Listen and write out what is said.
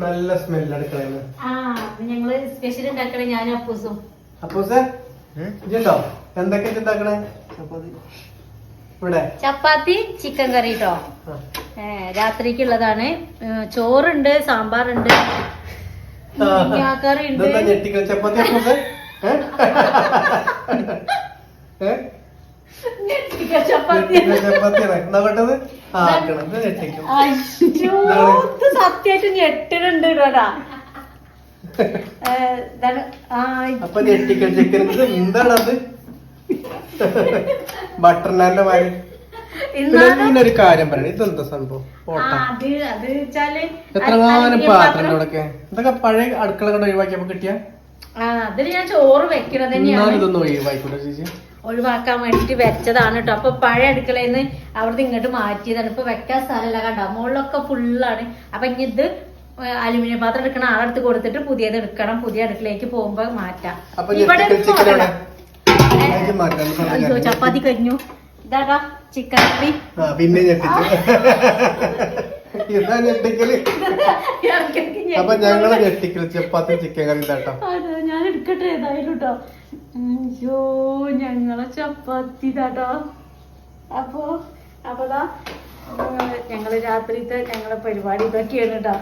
നല്ല സ്മെല്ല് അടുക്കളന്ന്. ഞങ്ങള് സ്പെഷ്യൽ ഉണ്ടാക്കണേ ഞാനും അപ്പൂസും. അപ്പൂസേ ഇതുണ്ടോ എന്തൊക്കെ ഉണ്ടാക്കണേ? ഇവിടെ ചപ്പാത്തി ചിക്കൻ കറി കേട്ടോ. രാത്രിക്കുള്ളതാണ്. ചോറുണ്ട്, സാമ്പാറുണ്ട്, കറി ഉണ്ട്. ഞെട്ടിക്കൽ ചപ്പാത്തി അപ്പൂസേ? സത്യായിട്ട് ഞെട്ടിനുണ്ട് കേട്ടാ. അപ്പൊ ഞെട്ടിക്കൽ ചിക്കൻ എന്താണത്? ബട്ടർ നാന്റെ മാതിരി. ഒരു കാര്യം പറയണേ, ഇതെന്താ സംഭവം? എത്രമാനം പാത്രം ഇതൊക്കെ ഇതൊക്കെ പഴയ അടുക്കള കൊണ്ട് ഒഴിവാക്കിയപ്പോ കിട്ടിയ അതിൽ ഞാൻ ചോറ് വെക്കണത് തന്നെയാണ്. ഇതൊന്നും ഒഴിവായിക്കൂടെ ചേച്ചി? ഒഴിവാക്കാൻ വേണ്ടിട്ട് വെച്ചതാണ് കേട്ടോ. അപ്പൊ പഴയ അടുക്കളയിൽ അവിടുന്ന് ഇങ്ങോട്ട് മാറ്റിയതാണ്. ഇപ്പൊ വെക്കാൻ സ്ഥലമില്ല കണ്ട, മുകളിലൊക്കെ ഫുള്ളാണ്. അപ്പൊ ഇനി ഇത് അലുമിനിയം പാത്രം എടുക്കണ ആളെടുത്ത് കൊടുത്തിട്ട് പുതിയത് എടുക്കണം. പുതിയ അടുക്കളയിലേക്ക് പോകുമ്പോ മാറ്റാം. അയ്യോ ചപ്പാത്തി കഴിഞ്ഞു. ഇതാടാ ചിക്കൻ കറി. പിന്നെ അപ്പൊ ഞങ്ങള് ഞെട്ടിക്കൽ ചപ്പാത്തി ചിക്കൻ കറി ഇതാട്ടോ. ഞാൻ എടുക്കട്ടെ ഏതായാലും കേട്ടോ. അയ്യോ ഞങ്ങളെ ചപ്പാത്തി ഇതാട്ടോ. അപ്പോതാ ഞങ്ങള് രാത്രിത്തെ ഞങ്ങളെ പരിപാടി ഇതൊക്കെയാണ് കേട്ടോ.